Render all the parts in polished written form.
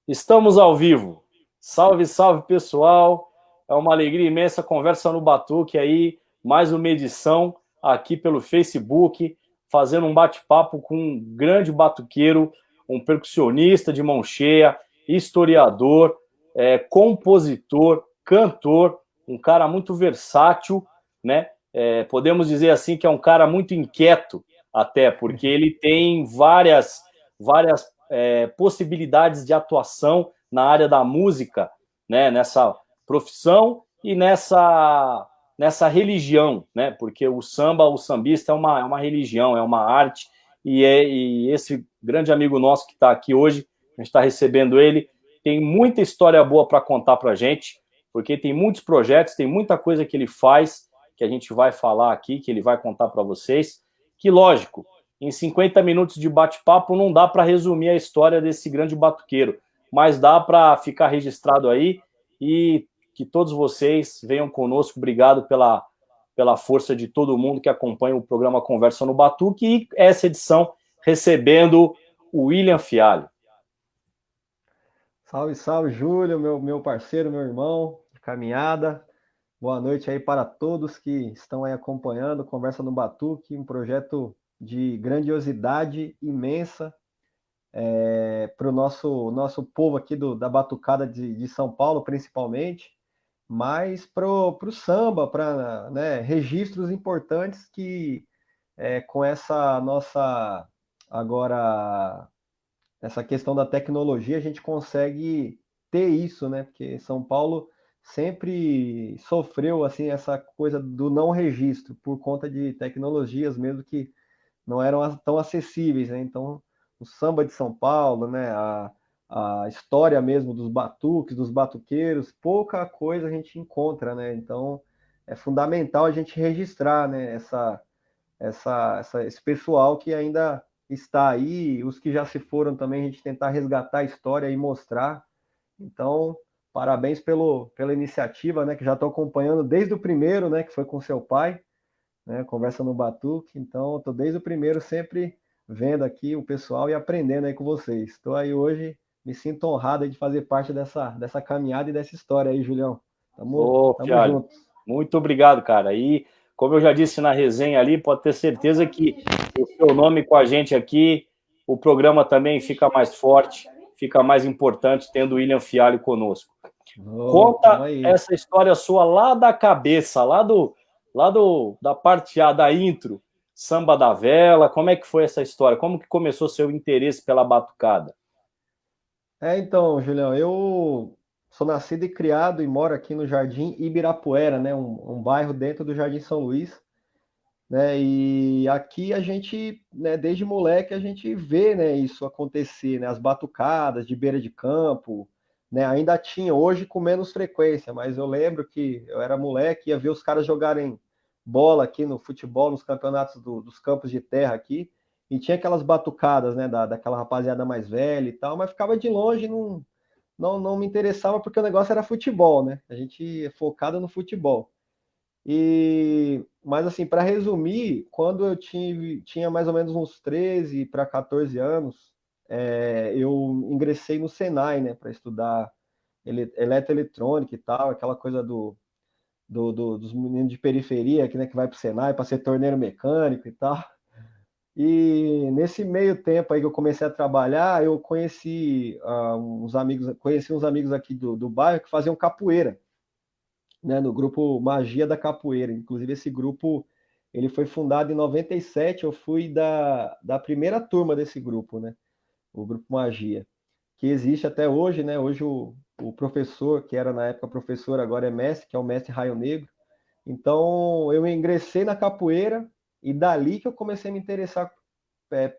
Estamos ao vivo. Salve, salve, pessoal. É uma alegria imensa. Conversa no Batuque aí, mais uma edição aqui pelo Facebook, fazendo um bate-papo com um grande batuqueiro, um percussionista de mão cheia, historiador, compositor, cantor, um cara muito versátil, né? Podemos dizer assim que é um cara muito inquieto, até, porque ele tem várias possibilidades de atuação na área da música, né, nessa profissão e nessa religião, né, porque o samba, o sambista é uma religião, é uma arte, e esse grande amigo nosso que está aqui hoje, a gente está recebendo ele, tem muita história boa para contar para a gente, porque tem muitos projetos, tem muita coisa que ele faz, que a gente vai falar aqui, que ele vai contar para vocês, que lógico, em 50 minutos de bate-papo não dá para resumir a história desse grande batuqueiro, mas dá para ficar registrado aí e que todos vocês venham conosco. Obrigado pela força de todo mundo que acompanha o programa Conversa no Batuque e essa edição recebendo o William Fialho. Salve, salve, Júlio, meu parceiro, meu irmão de caminhada. Boa noite aí para todos que estão aí acompanhando Conversa no Batuque, um projeto de grandiosidade imensa para o nosso povo aqui da Batucada de São Paulo, principalmente, mas para o samba, para, né, registros importantes que com essa nossa agora essa questão da tecnologia, a gente consegue ter isso, né? Porque São Paulo sempre sofreu assim essa coisa do não registro por conta de tecnologias mesmo que não eram tão acessíveis, né? Então, o samba de São Paulo, né? A história mesmo dos batuques, dos batuqueiros, pouca coisa a gente encontra, né? Então, é fundamental a gente registrar, né? Esse pessoal que ainda está aí, os que já se foram também, a gente tentar resgatar a história e mostrar. Então, parabéns pela iniciativa, né, que já estou acompanhando desde o primeiro, né, que foi com seu pai, né, Conversa no Batuque. Então, estou desde o primeiro sempre vendo aqui o pessoal e aprendendo aí com vocês. Estou aí hoje, me sinto honrado de fazer parte dessa caminhada e dessa história aí, Julião. Tamo Fialho, juntos. muito obrigado, cara. E, como eu já disse na resenha ali, pode ter certeza que o seu nome com a gente aqui, o programa também fica mais forte, fica mais importante tendo o William Fialho conosco. Oh, tamo Conta aí. essa história sua lá da cabeça, da parte A da intro, Samba da Vela, como é que foi essa história? Como que começou seu interesse pela batucada? Então, Julião, eu sou nascido e criado e moro aqui no Jardim Ibirapuera, né? Um bairro dentro do Jardim São Luís, né? E aqui a gente, né, desde moleque, a gente vê, né, isso acontecer, né? As batucadas de beira de campo, né? Ainda tinha, hoje com menos frequência, mas eu lembro que eu era moleque, ia ver os caras jogarem bola aqui no futebol, nos campeonatos dos campos de terra aqui, e tinha aquelas batucadas, né, daquela rapaziada mais velha e tal, mas ficava de longe, não me interessava porque o negócio era futebol, né? A gente é focado no futebol. Mas assim, para resumir, quando eu tinha mais ou menos uns 13 para 14 anos, eu ingressei no Senai, né, para estudar eletroeletrônica e tal, aquela coisa dos meninos de periferia que, né, que vai para o Senai para ser torneiro mecânico e tal. E nesse meio tempo aí que eu comecei a trabalhar, eu conheci uns amigos aqui do bairro que faziam capoeira, né, no grupo Magia da Capoeira. Inclusive, esse grupo ele foi fundado em 97. Eu fui da primeira turma desse grupo, né, o Grupo Magia, que existe até hoje, né? Hoje o professor, que era na época professor, agora é mestre, que é o mestre Raio Negro. Então, eu ingressei na capoeira e dali que eu comecei a me interessar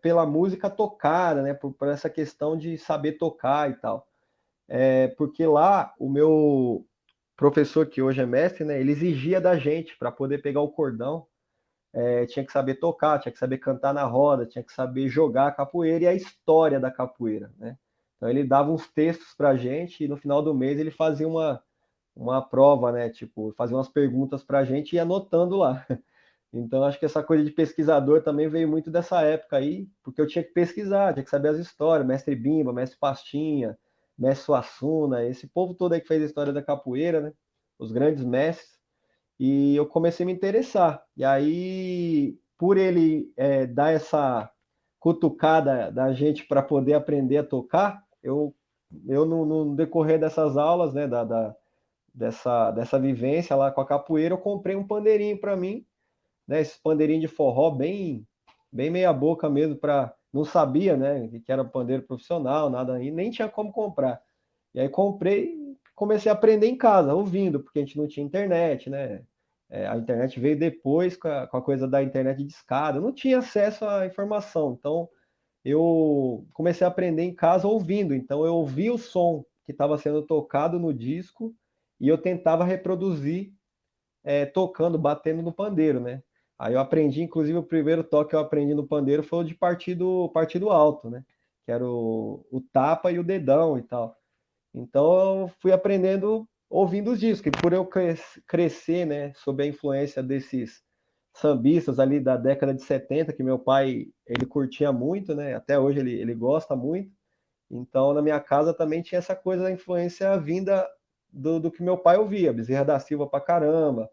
pela música tocada, né? Por essa questão de saber tocar e tal. Porque lá o meu professor, que hoje é mestre, né? Ele exigia da gente para poder pegar o cordão, tinha que saber tocar, tinha que saber cantar na roda, tinha que saber jogar a capoeira e a história da capoeira, né? Então ele dava uns textos para a gente e no final do mês ele fazia uma prova, né? Tipo, fazia umas perguntas para a gente e ia anotando lá. Então, acho que essa coisa de pesquisador também veio muito dessa época aí, porque eu tinha que pesquisar, tinha que saber as histórias, mestre Bimba, mestre Pastinha, Mestre Suassuna, esse povo todo aí que fez a história da capoeira, né? Os grandes mestres. E eu comecei a me interessar. E aí, por ele dar essa cutucada da gente para poder aprender a tocar, eu no decorrer dessas aulas, né, dessa vivência lá com a capoeira, eu comprei um pandeirinho para mim, né, esse pandeirinho de forró bem meia boca mesmo, para não sabia, né, que era pandeiro profissional, nada aí, nem tinha como comprar. E aí comprei, comecei a aprender em casa, ouvindo, porque a gente não tinha internet, né? A internet veio depois com a coisa da internet de escada, eu não tinha acesso à informação, então eu comecei a aprender em casa ouvindo. Então eu ouvia o som que estava sendo tocado no disco e eu tentava reproduzir tocando, batendo no pandeiro, né? Aí eu aprendi, inclusive o primeiro toque que eu aprendi no pandeiro foi o de partido alto, né? Que era o tapa e o dedão e tal. Então eu fui aprendendo ouvindo os discos. E por eu crescer, né, sob a influência desses sambistas ali da década de 70, que meu pai ele curtia muito, né? Até hoje ele gosta muito. Então na minha casa também tinha essa coisa da influência vinda do que meu pai ouvia, Bezerra da Silva pra caramba,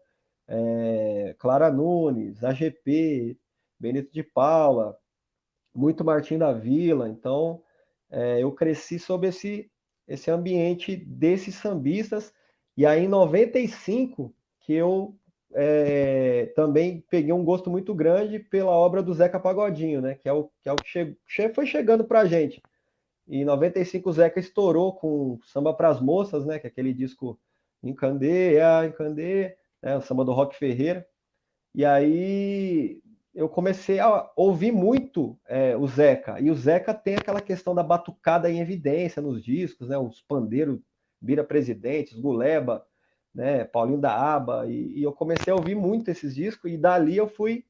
Clara Nunes, AGP, Benito de Paula, muito Martim da Vila. Então eu cresci sob esse ambiente desses sambistas. E aí, em 95, que eu também peguei um gosto muito grande pela obra do Zeca Pagodinho, né? Que foi chegando pra gente. E em 95 o Zeca estourou com Samba Pras Moças, né? Que é aquele disco Encandeia, Encandeia, né? O samba do Rock Ferreira. E aí eu comecei a ouvir muito o Zeca. E o Zeca tem aquela questão da batucada em evidência nos discos, né? Os pandeiros, Bira Presidentes, Guleba, né? Paulinho da Aba. E eu comecei a ouvir muito esses discos. E dali eu fui,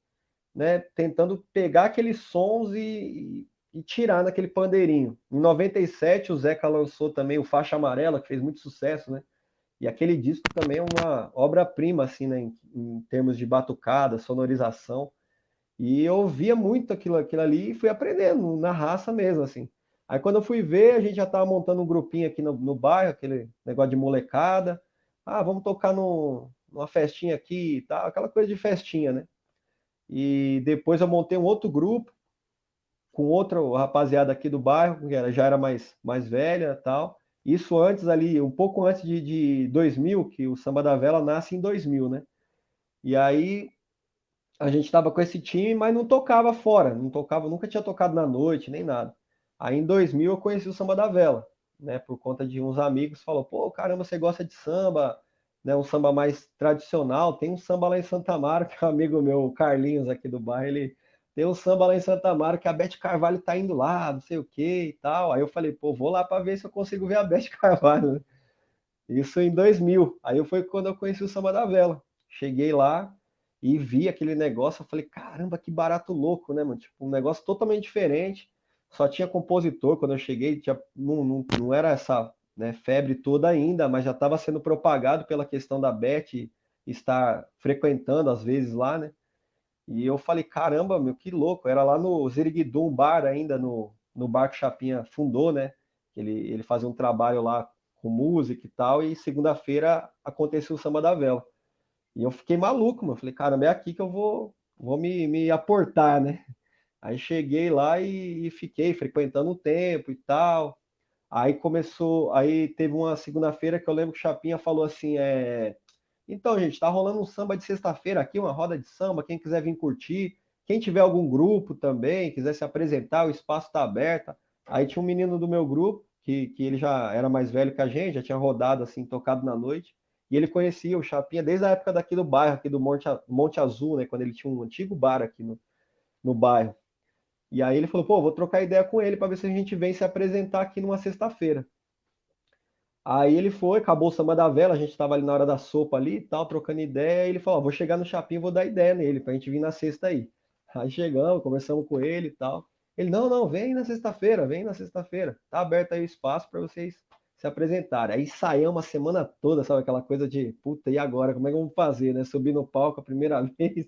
né, tentando pegar aqueles sons e tirar naquele pandeirinho. Em 97 o Zeca lançou também o Faixa Amarela, que fez muito sucesso, né? E aquele disco também é uma obra-prima, assim, né, em termos de batucada, sonorização. E eu ouvia muito aquilo ali e fui aprendendo na raça mesmo, assim. Aí quando eu fui ver, a gente já estava montando um grupinho aqui no bairro, aquele negócio de molecada. Ah, vamos tocar numa festinha aqui e tal, aquela coisa de festinha, né? E depois eu montei um outro grupo com outra rapaziada aqui do bairro, que já era mais velha e tal. Isso antes ali, um pouco antes de 2000, que o Samba da Vela nasce em 2000, né? E aí a gente estava com esse time, mas não tocava fora, não tocava, nunca tinha tocado na noite, nem nada. Aí em 2000 eu conheci o Samba da Vela, né? Por conta de uns amigos, falou, pô, caramba, você gosta de samba, né? Um samba mais tradicional, tem um samba lá em Santa Amaro, que é um amigo meu, o Carlinhos aqui do bairro, ele tem um samba lá em Santa Amaro que a Beth Carvalho tá indo lá, não sei o que e tal. Aí eu falei, pô, vou lá para ver se eu consigo ver a Beth Carvalho, né? Isso em 2000. Aí foi quando eu conheci o Samba da Vela. Cheguei lá e vi aquele negócio, eu falei, caramba, que barato louco, né, mano? Tipo, um negócio totalmente diferente. Só tinha compositor quando eu cheguei, não era essa, né, febre toda ainda, mas já estava sendo propagado pela questão da Beth estar frequentando às vezes lá, né? E eu falei, caramba, meu, que louco. Era lá no Ziriguidum Bar ainda, no bar que o Chapinha fundou, né? Ele fazia um trabalho lá com música e tal, e segunda-feira aconteceu o Samba da Vela. E eu fiquei maluco, mano. Falei, caramba, é aqui que eu vou me aportar, né? Aí cheguei lá e fiquei frequentando o tempo e tal. Aí começou, aí teve uma segunda-feira que eu lembro que o Chapinha falou assim, então, gente, tá rolando um samba de sexta-feira aqui, uma roda de samba, quem quiser vir curtir, quem tiver algum grupo também, quiser se apresentar, o espaço está aberto. Aí tinha um menino do meu grupo, que ele já era mais velho que a gente, já tinha rodado assim, tocado na noite, e ele conhecia o Chapinha desde a época daqui do bairro, aqui do Monte Azul, né, quando ele tinha um antigo bar aqui no bairro. E aí ele falou, pô, vou trocar ideia com ele para ver se a gente vem se apresentar aqui numa sexta-feira. Aí ele foi, acabou o samba da vela, a gente tava ali na hora da sopa ali e tal, trocando ideia, e ele falou, ó, vou chegar no Chapinha e vou dar ideia nele, pra gente vir na sexta aí. Aí chegamos, conversamos com ele e tal. Ele, não, vem na sexta-feira, vem na sexta-feira. Tá aberto aí o espaço para vocês se apresentarem. Aí ensaiamos a semana toda, sabe, aquela coisa de, puta, e agora, como é que vamos fazer, né? Subir no palco a primeira vez.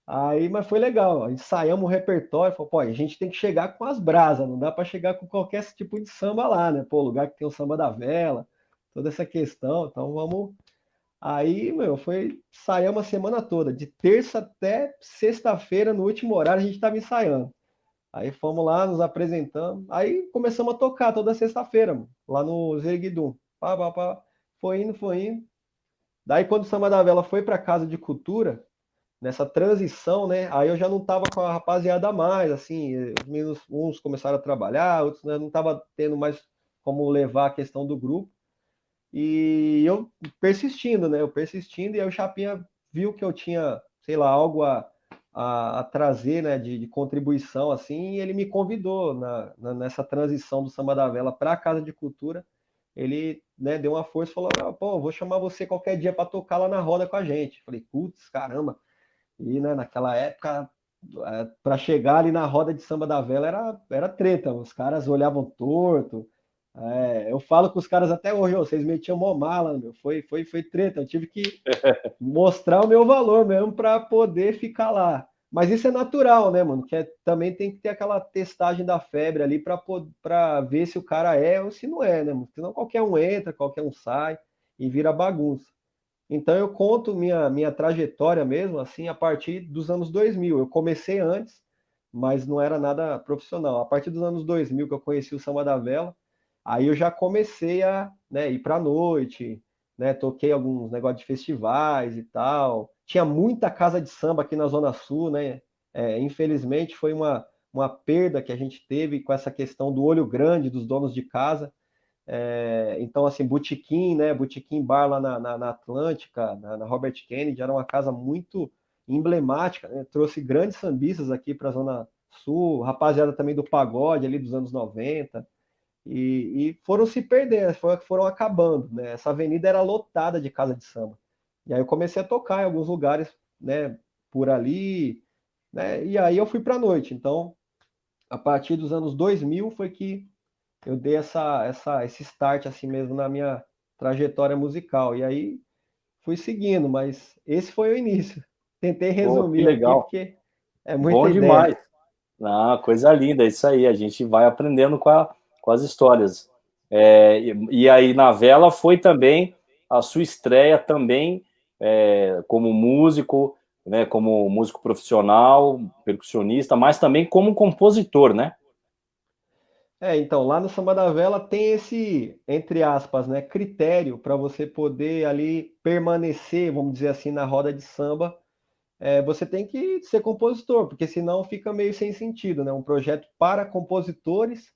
Aí, mas foi legal. Ensaiamos o repertório. Falou, pô, a gente tem que chegar com as brasas, não dá para chegar com qualquer tipo de samba lá, né? Pô, lugar que tem o samba da vela, toda essa questão. Então vamos. Aí, meu, foi ensaiar uma semana toda, de terça até sexta-feira, no último horário, a gente estava ensaiando. Aí fomos lá, nos apresentamos. Aí começamos a tocar toda sexta-feira, mano, lá no Zerguidum. Pá, pá, pá. Foi indo, foi indo. Daí, quando o Samba da Vela foi para Casa de Cultura, nessa transição, né? Aí eu já não tava com a rapaziada mais, assim, os meninos, uns começaram a trabalhar, outros, né, não tava tendo mais como levar a questão do grupo. E eu persistindo, né? Eu persistindo, e aí o Chapinha viu que eu tinha, sei lá, algo a trazer, né, de contribuição, assim, e ele me convidou nessa transição do Samba da Vela para a Casa de Cultura. Ele, né, deu uma força e falou: ah, pô, vou chamar você qualquer dia para tocar lá na roda com a gente. Falei, putz, caramba. E, né, naquela época, para chegar ali na roda de Samba da Vela era treta, os caras olhavam torto. Eu falo com os caras até hoje: "Ô, vocês metiam mó mala, meu. Foi treta. Eu tive que mostrar o meu valor mesmo para poder ficar lá. Mas isso é natural, né, mano? Também tem que ter aquela testagem da febre ali para ver se o cara é ou se não é, né, mano? Senão qualquer um entra, qualquer um sai e vira bagunça. Então eu conto minha trajetória mesmo, assim, a partir dos anos 2000. Eu comecei antes, mas não era nada profissional. A partir dos anos 2000 que eu conheci o Samba da Vela, aí eu já comecei a, né, ir pra noite, né, toquei alguns negócios de festivais e tal. Tinha muita casa de samba aqui na Zona Sul, né? Infelizmente foi uma perda que a gente teve com essa questão do olho grande dos donos de casa. Então, assim, Botequim, né? Botequim Bar lá na Atlântica, na Robert Kennedy, era uma casa muito emblemática, né? Trouxe grandes sambistas aqui para a Zona Sul, rapaziada também do pagode ali dos anos 90, e foram se perdendo, foram acabando, né? Essa avenida era lotada de casa de samba. E aí eu comecei a tocar em alguns lugares, né, por ali, né? E aí eu fui para a noite. Então, a partir dos anos 2000 foi que eu dei esse start assim mesmo na minha trajetória musical. E aí fui seguindo, mas esse foi o início. Tentei Pô, que resumir aqui legal. porque é muita Bom ideia. demais. Ah, coisa linda, é isso aí. A gente vai aprendendo com as histórias. E aí, na vela, foi também a sua estreia também como músico, né, como músico profissional, percussionista, mas também como compositor, né? Então, lá no Samba da Vela tem esse, entre aspas, né, critério para você poder ali permanecer, vamos dizer assim, na roda de samba. Você tem que ser compositor, porque senão fica meio sem sentido, né? Um projeto para compositores.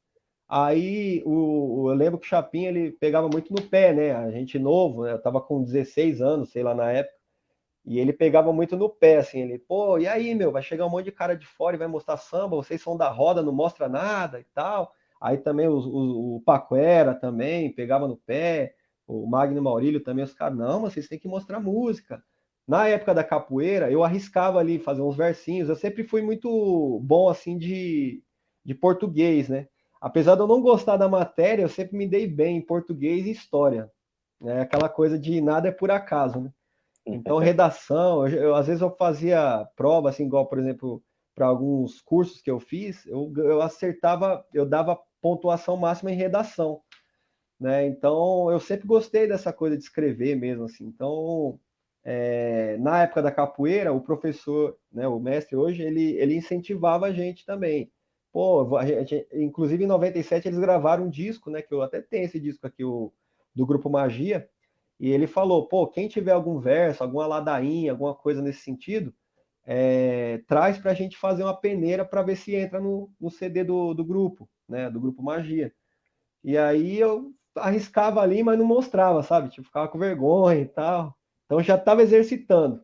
Aí eu lembro que o Chapinha ele pegava muito no pé, né? A gente novo, né? Eu tava com 16 anos, sei lá, na época, e ele pegava muito no pé, assim, ele, pô, e aí, meu, vai chegar um monte de cara de fora e vai mostrar samba, vocês são da roda, não mostra nada e tal. Aí também o Paquera também pegava no pé, o Magno Maurílio também, os caras, não, mas vocês têm que mostrar música. Na época da capoeira, eu arriscava ali fazer uns versinhos, eu sempre fui muito bom, assim, de português, né? Apesar de eu não gostar da matéria, eu sempre me dei bem em português e história. É aquela coisa de nada é por acaso, né? Então, redação, às vezes eu fazia prova, assim, igual, por exemplo, para alguns cursos que eu fiz, eu acertava, eu dava pontuação máxima em redação, né? Então, eu sempre gostei dessa coisa de escrever mesmo, assim. Então, na época da capoeira, o professor, né, o mestre hoje, ele incentivava a gente também. Pô, inclusive em 97 eles gravaram um disco, né, que eu até tenho esse disco aqui, do Grupo Magia, e ele falou, pô, quem tiver algum verso, alguma ladainha, alguma coisa nesse sentido, traz para a gente fazer uma peneira para ver se entra no CD do grupo, né, do Grupo Magia. E aí eu arriscava ali, mas não mostrava, sabe? Tipo, ficava com vergonha e tal. Então já estava exercitando.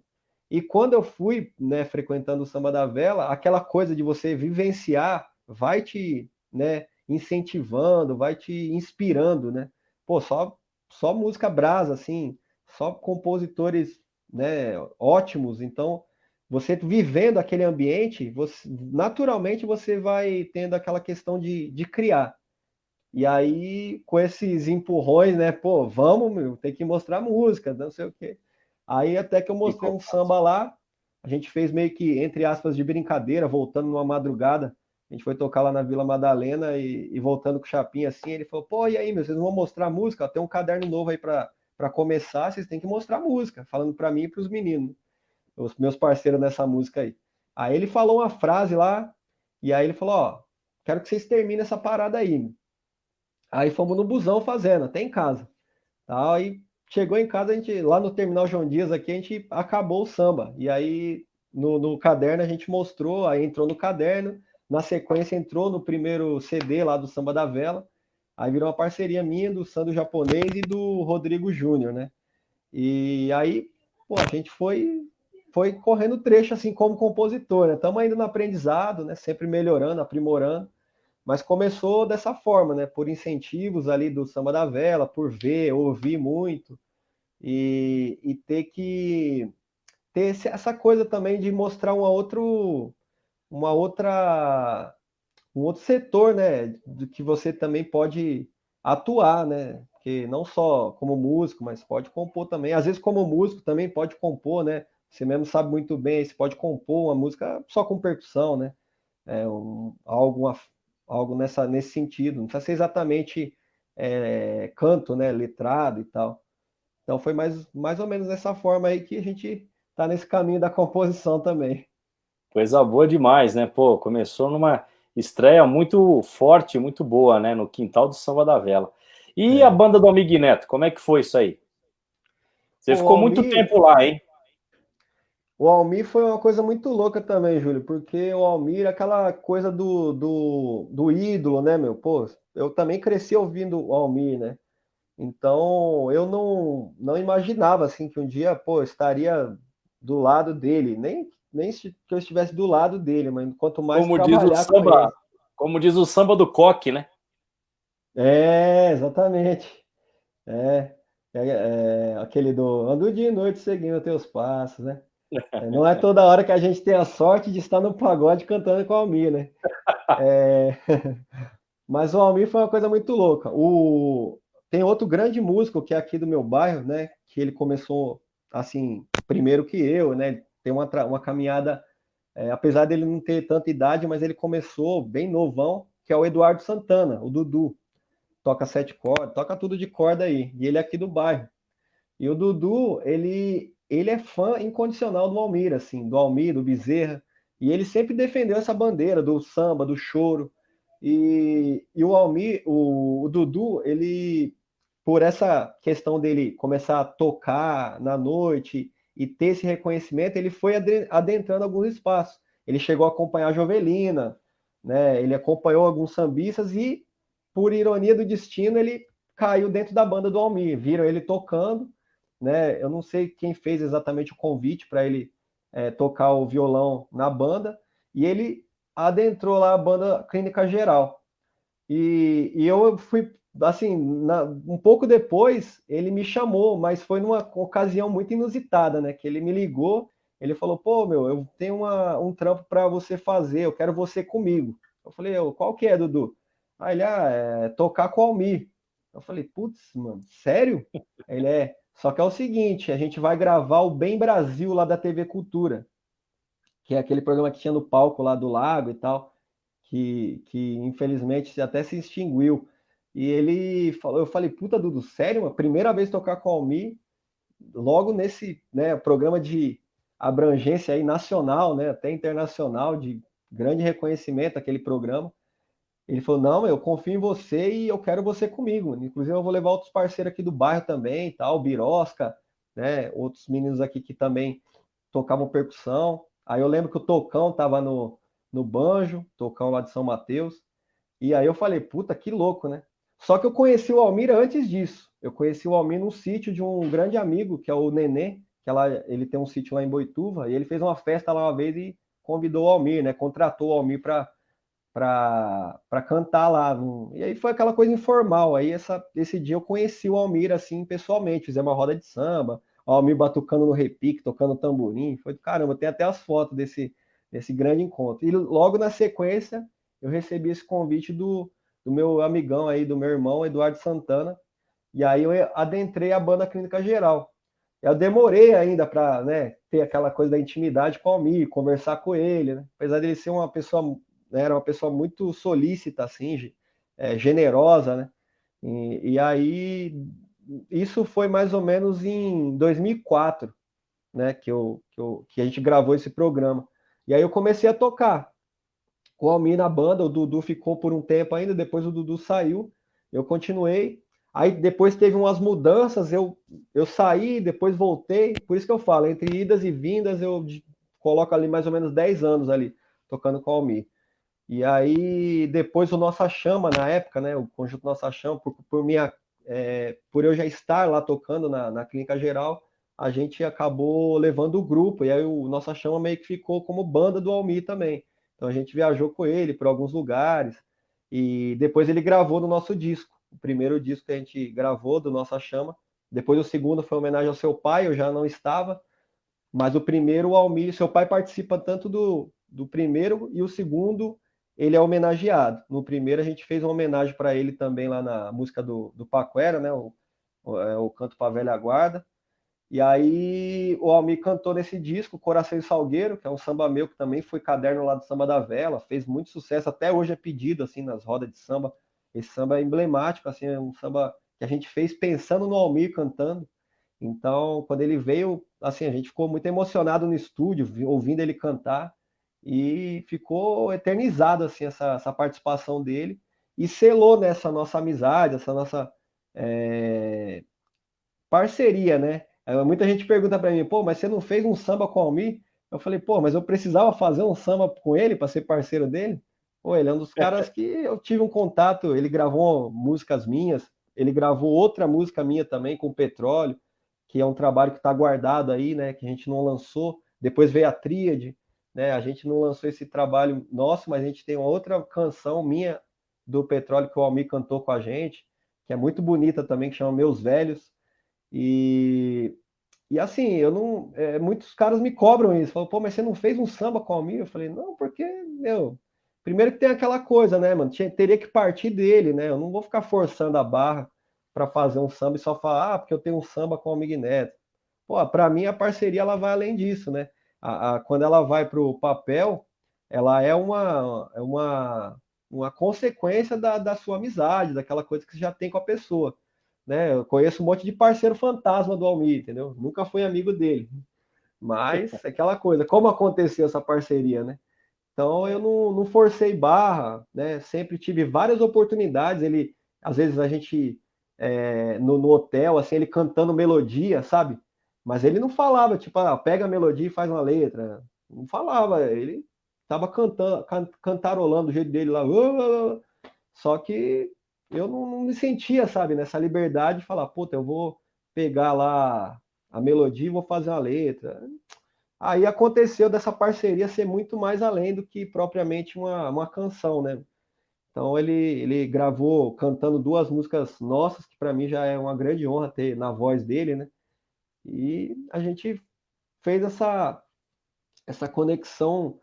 E quando eu fui, né, frequentando o Samba da Vela, aquela coisa de você vivenciar vai te, né, incentivando, vai te inspirando, né? Pô, só música brasa, assim, só compositores, né, ótimos. Então, você vivendo aquele ambiente, naturalmente você vai tendo aquela questão de criar. E aí, com esses empurrões, né? Pô, vamos, meu, tem que mostrar música, não sei o quê. Aí até que eu mostrei Ficou um fácil. samba lá, a gente fez meio que, entre aspas, de brincadeira, voltando numa madrugada. A gente foi tocar lá na Vila Madalena e voltando com o Chapinha assim, ele falou, pô, e aí, meu, vocês não vão mostrar música? Tem um caderno novo aí para começar, vocês têm que mostrar música, falando para mim e para os meninos, os meus parceiros nessa música aí. Aí ele falou uma frase lá, e aí ele falou, ó, quero que vocês terminem essa parada aí. Aí fomos no busão fazendo, até em casa. Tá? Aí chegou em casa, a gente, lá no Terminal João Dias aqui, a gente acabou o samba. E aí no caderno a gente mostrou, aí entrou no caderno, na sequência entrou no primeiro CD lá do Samba da Vela. Aí virou uma parceria minha, do Sandro Japonês e do Rodrigo Júnior, né? E aí, pô, a gente foi correndo trecho assim como compositor, né? Estamos ainda no aprendizado, né? Sempre melhorando, aprimorando. Mas começou dessa forma, né? Por incentivos ali do Samba da Vela, por ver, ouvir muito e ter que ter essa coisa também de mostrar uma outra, um outro setor, né? Do que você também pode atuar, né? Porque não só como músico, mas pode compor também. Às vezes, como músico, também pode compor, né? Você mesmo sabe muito bem, você pode compor uma música só com percussão, né? Algo nesse sentido. Não precisa ser exatamente canto, né? Letrado e tal. Então foi mais ou menos dessa forma aí que a gente está nesse caminho da composição também. Coisa boa demais, né? Pô, começou numa estreia muito forte, muito boa, né? No quintal do Samba da Vela. E a É. banda do Almir Neto, como é que foi isso aí? Você Pô, ficou muito tempo lá, hein? O Almir foi uma coisa muito louca também, Júlio, porque o Almir, aquela coisa do ídolo, né, meu? Pô, eu também cresci ouvindo o Almir, né? Então, eu não imaginava, assim, que um dia, pô, eu estaria do lado dele. Nem que eu estivesse do lado dele, mas quanto mais Como diz o trabalhar com samba, ele. como diz o samba do coque, né? Exatamente. É, aquele do ando de noite seguindo teus passos, né? Não é toda hora que a gente tem a sorte de estar no pagode cantando com o Almir, né? Mas o Almir foi uma coisa muito louca. Tem outro grande músico que é aqui do meu bairro, né? Que ele começou assim, primeiro que eu, né? Tem uma caminhada, apesar dele não ter tanta idade, mas ele começou bem novão, que é o Eduardo Santana, o Dudu. Toca sete cordas, toca tudo de corda aí. E ele é aqui do bairro. E o Dudu, ele é fã incondicional do Almir, assim, do Almir, do Bezerra. E ele sempre defendeu essa bandeira do samba, do choro. E o Almir, o Dudu, ele, por essa questão dele começar a tocar na noite e ter esse reconhecimento, ele foi adentrando alguns espaços. Ele chegou a acompanhar a Jovelina, né? Ele acompanhou alguns sambistas e, por ironia do destino, ele caiu dentro da banda do Almir. Viram ele tocando, né? Eu não sei quem fez exatamente o convite para ele tocar o violão na banda, e ele adentrou lá a banda Clínica Geral. E eu fui, assim, um pouco depois, ele me chamou, mas foi numa ocasião muito inusitada, né? Que ele me ligou, ele falou, pô, meu, eu tenho um trampo para você fazer, eu quero você comigo. Eu falei, qual que é, Dudu? Aí ele, tocar com o Almir. Eu falei, putz, mano, sério? Ele só que é o seguinte, a gente vai gravar o Bem Brasil lá da TV Cultura, que é aquele programa que tinha no palco lá do Lago e tal, que infelizmente até se extinguiu. E ele falou, eu falei, puta, Dudu, sério? A primeira vez tocar com o Almir, logo nesse, né, programa de abrangência aí nacional, né, até internacional, de grande reconhecimento aquele programa. Ele falou, não, eu confio em você e eu quero você comigo. Inclusive eu vou levar outros parceiros aqui do bairro também, tal, Birosca, né, outros meninos aqui que também tocavam percussão. Aí eu lembro que o Tocão tava no banjo, Tocão lá de São Mateus. E aí eu falei, puta, que louco, né? Só que eu conheci o Almir antes disso. Eu conheci o Almir num sítio de um grande amigo, que é o Nenê, ele tem um sítio lá em Boituva, e ele fez uma festa lá uma vez e convidou o Almir, né? Contratou o Almir para cantar lá. E aí foi aquela coisa informal. Aí esse dia eu conheci o Almir assim pessoalmente, fizemos uma roda de samba, o Almir batucando no repique, tocando tamborim. Foi do caramba, tem até as fotos desse grande encontro. E logo na sequência eu recebi esse convite do meu amigão aí, do meu irmão, Eduardo Santana, e aí eu adentrei a banda Clínica Geral. Eu demorei ainda para, né, ter aquela coisa da intimidade com o Almir, conversar com ele, né? Apesar dele ser uma pessoa, né, era uma pessoa muito solícita, assim, generosa, né? E aí, isso foi mais ou menos em 2004, né, que a gente gravou esse programa. E aí eu comecei a tocar com o Almir na banda, o Dudu ficou por um tempo ainda, depois o Dudu saiu, eu continuei. Aí depois teve umas mudanças, eu saí, depois voltei, por isso que eu falo, entre idas e vindas, coloco ali mais ou menos 10 anos ali, tocando com o Almir. E aí, depois o Nossa Chama, na época, né, o Conjunto Nossa Chama, por eu já estar lá tocando na Clínica Geral, a gente acabou levando o grupo, e aí o Nossa Chama meio que ficou como banda do Almir também. Então a gente viajou com ele por alguns lugares, e depois ele gravou no nosso disco, o primeiro disco que a gente gravou do Nossa Chama. Depois o segundo foi homenagem ao seu pai, eu já não estava, mas o primeiro, o Almir, seu pai participa tanto do primeiro e o segundo, ele é homenageado. No primeiro, a gente fez uma homenagem para ele também lá na música do Paquera, né? O Canto para a Velha Guarda. E aí o Almir cantou nesse disco, Coração e Salgueiro, que é um samba meu, que também foi caderno lá do Samba da Vela, fez muito sucesso, até hoje é pedido assim nas rodas de samba. Esse samba é emblemático, assim, é um samba que a gente fez pensando no Almir cantando. Então, quando ele veio, assim, a gente ficou muito emocionado no estúdio, ouvindo ele cantar, e ficou eternizado, assim, essa participação dele, e selou nessa nossa amizade, essa nossa é, parceria, né? Muita gente pergunta para mim, pô, mas você não fez um samba com o Almir? Eu falei, pô, mas eu precisava fazer um samba com ele para ser parceiro dele? Pô, ele é um dos caras que eu tive um contato, ele gravou músicas minhas, ele gravou outra música minha também com Petróleo, que é um trabalho que está guardado aí, né, que a gente não lançou. Depois veio a Tríade, né? A gente não lançou esse trabalho nosso, mas a gente tem uma outra canção minha do Petróleo que o Almir cantou com a gente, que é muito bonita também, que chama Meus Velhos. E, e assim, eu não. Muitos caras me cobram isso. Falam, pô, mas você não fez um samba com o Almir? Eu falei, não, porque, meu. Primeiro que tem aquela coisa, né, mano? Teria que partir dele, né? Eu não vou ficar forçando a barra para fazer um samba e só falar, porque eu tenho um samba com o Almir Neto. Pô, para mim a parceria ela vai além disso, né? Quando ela vai para o papel, ela uma consequência da sua amizade, daquela coisa que você já tem com a pessoa, né? Eu conheço um monte de parceiro fantasma do Almir, entendeu? Nunca fui amigo dele, mas é aquela coisa, como aconteceu essa parceria, né? Então eu não forcei barra, né? Sempre tive várias oportunidades. Ele, às vezes a gente no hotel, assim, ele cantando melodia, sabe? Mas ele não falava, tipo, pega a melodia e faz uma letra. Não falava, ele tava cantando, cantarolando do jeito dele lá. Só que eu não me sentia, sabe, nessa liberdade de falar, puta, eu vou pegar lá a melodia e vou fazer uma letra. Aí aconteceu dessa parceria ser muito mais além do que propriamente uma canção, né? Então ele gravou cantando duas músicas nossas, que para mim já é uma grande honra ter na voz dele, né? E a gente fez essa conexão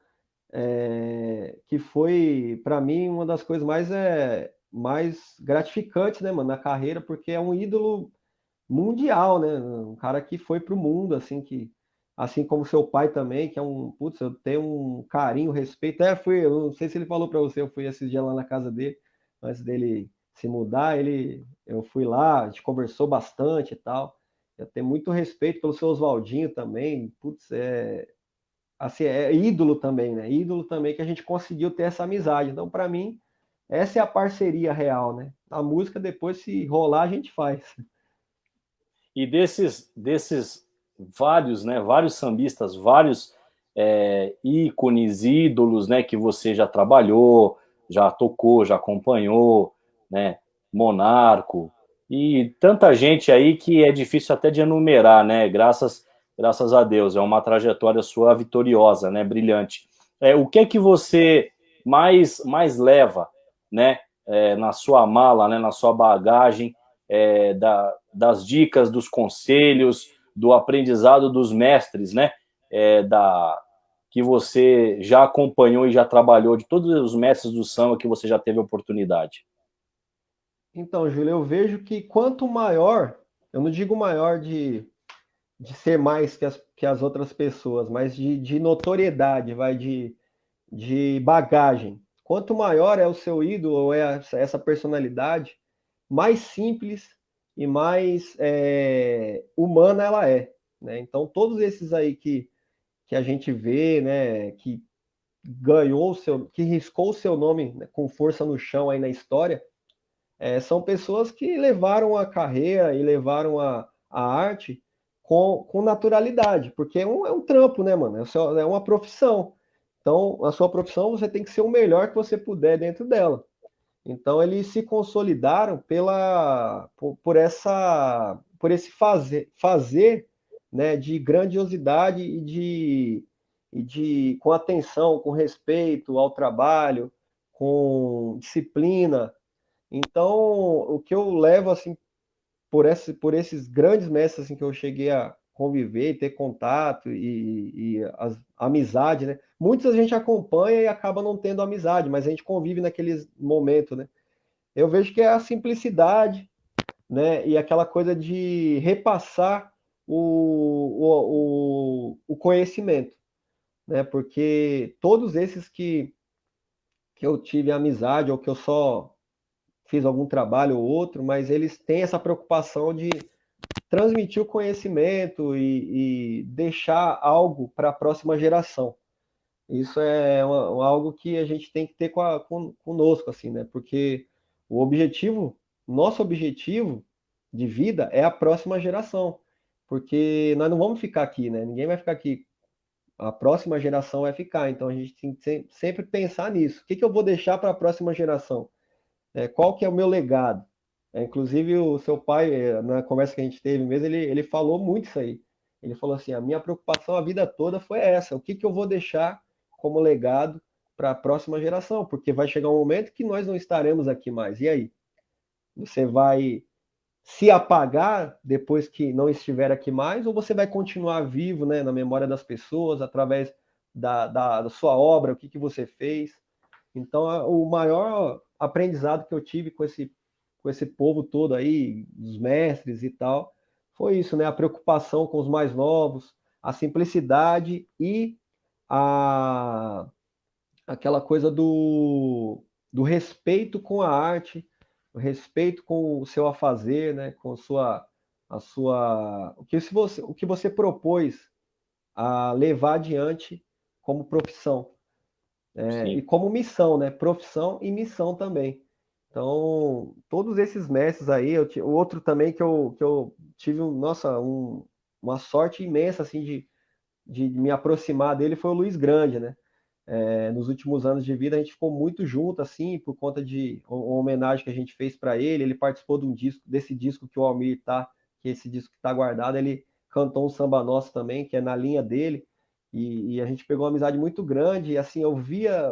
que foi, para mim, uma das coisas mais gratificantes, né, mano, na carreira, porque é um ídolo mundial, né? Um cara que foi pro mundo, assim, assim como seu pai também, que é putz, eu tenho um carinho, respeito. Eu não sei se ele falou para você, eu fui esses dias lá na casa dele, antes dele se mudar, eu fui lá, a gente conversou bastante e tal. Eu tenho muito respeito pelo seu Oswaldinho também, putz, assim, é ídolo também, né? Ídolo também que a gente conseguiu ter essa amizade. Então, para mim, essa é a parceria real, né? A música depois se rolar a gente faz. E desses vários, né, vários sambistas, vários ícones, ídolos, né, que você já trabalhou, já tocou, já acompanhou, né, Monarco, e tanta gente aí que é difícil até de enumerar, né, graças a Deus, é uma trajetória sua vitoriosa, né, brilhante. O que é que você mais leva, né, na sua mala, né, na sua bagagem, das dicas, dos conselhos, do aprendizado dos mestres, né? Que você já acompanhou e já trabalhou, de todos os mestres do samba que você já teve oportunidade. Então, Júlio, eu vejo que quanto maior, eu não digo maior de ser mais que as outras pessoas, mas de notoriedade, vai de bagagem. Quanto maior é o seu ídolo ou é essa personalidade, mais simples e mais humana ela é, né? Então, todos esses aí que a gente vê, né, que ganhou o seu, que riscou o seu nome, né, com força no chão aí na história, são pessoas que levaram a carreira e levaram a arte com naturalidade, porque é um trampo, né, mano? É uma profissão. Então, a sua profissão você tem que ser o melhor que você puder dentro dela. Então, eles se consolidaram por esse fazer, né, de grandiosidade com atenção, com respeito ao trabalho, com disciplina. Então, o que eu levo assim por esses grandes mestres assim que eu cheguei a conviver, ter contato amizade, né? Muitos a gente acompanha e acaba não tendo amizade, mas a gente convive naqueles momentos, né? Eu vejo que é a simplicidade, né? E aquela coisa de repassar o conhecimento, né? Porque todos esses que eu tive amizade ou que eu só fiz algum trabalho ou outro, mas eles têm essa preocupação de transmitir o conhecimento e deixar algo para a próxima geração. Isso é algo que a gente tem que ter conosco, assim, né? Porque o objetivo, nosso objetivo de vida é a próxima geração. Porque nós não vamos ficar aqui, né? Ninguém vai ficar aqui. A próxima geração vai ficar. Então a gente tem que sempre pensar nisso. O que eu vou deixar para a próxima geração? Qual que é o meu legado? Inclusive o seu pai, na conversa que a gente teve mesmo, ele falou muito isso aí. Ele falou assim, a minha preocupação a vida toda foi essa, o que eu vou deixar como legado para a próxima geração? Porque vai chegar um momento que nós não estaremos aqui mais. E aí? Você vai se apagar depois que não estiver aqui mais, ou você vai continuar vivo, né, na memória das pessoas, através da sua obra, o que você fez? Então, o maior aprendizado que eu tive com esse povo todo aí, os mestres e tal, foi isso, né? A preocupação com os mais novos, a simplicidade e a, aquela coisa do respeito com a arte, o respeito com o seu afazer, né? Com o que você propôs a levar adiante como profissão. E Sim. como missão, né? Profissão e missão também. Então, todos esses mestres aí, o outro também que eu tive, uma sorte imensa, assim, de me aproximar dele foi o Luiz Grande, né? Nos últimos anos de vida a gente ficou muito junto, assim, por conta de uma homenagem que a gente fez para ele. Ele participou desse disco que o Almir tá, que esse disco que tá guardado, ele cantou um samba nosso também, que é na linha dele. E a gente pegou uma amizade muito grande. E assim, eu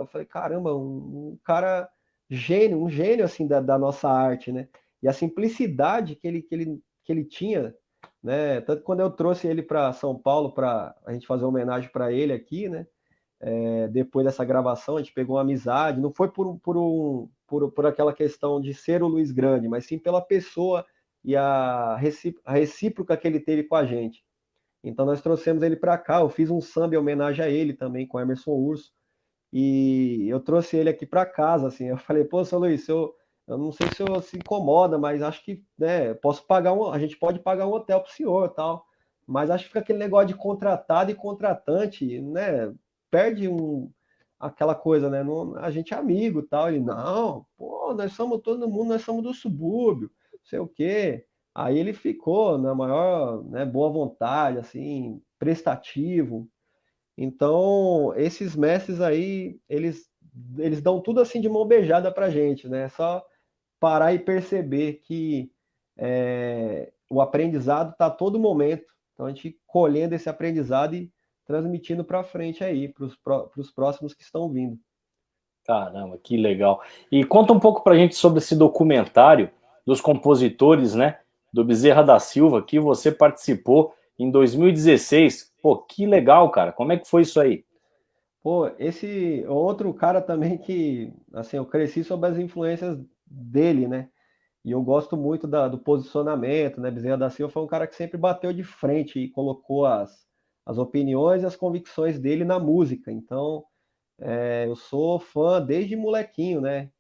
falei, caramba, um cara gênio, um gênio assim da nossa arte, né? E a simplicidade que ele tinha, né? Tanto que quando eu trouxe ele para São Paulo para a gente fazer uma homenagem para ele aqui, né? Depois dessa gravação, a gente pegou uma amizade, não foi por aquela questão de ser o Luiz Grande, mas sim pela pessoa e a recíproca que ele teve com a gente. Então nós trouxemos ele para cá, eu fiz um samba em homenagem a ele também, com Emerson Urso, e eu trouxe ele aqui para casa, assim, eu falei, pô, seu Luiz, eu não sei se o senhor se incomoda, mas acho que, né, a gente pode pagar um hotel pro senhor, tal, mas acho que fica aquele negócio de contratado e contratante, né, perde aquela coisa, né, a gente é amigo, tal, ele, não, pô, nós somos todo mundo, nós somos do subúrbio, não sei o quê, aí ele ficou na maior, né, boa vontade, assim, prestativo. Então, esses mestres aí, eles dão tudo assim de mão beijada pra gente, né? É só parar e perceber que o aprendizado está a todo momento. Então, a gente colhendo esse aprendizado e transmitindo para frente aí, para os próximos que estão vindo. Caramba, que legal. E conta um pouco pra gente sobre esse documentário dos compositores, né, do Bezerra da Silva, que você participou em 2016. Pô, que legal, cara. Como é que foi isso aí? Pô, esse outro cara também que, assim, eu cresci sob as influências dele, né? E eu gosto muito do posicionamento, né? Bezerra da Silva foi um cara que sempre bateu de frente e colocou as opiniões e as convicções dele na música. Então, eu sou fã desde molequinho, né?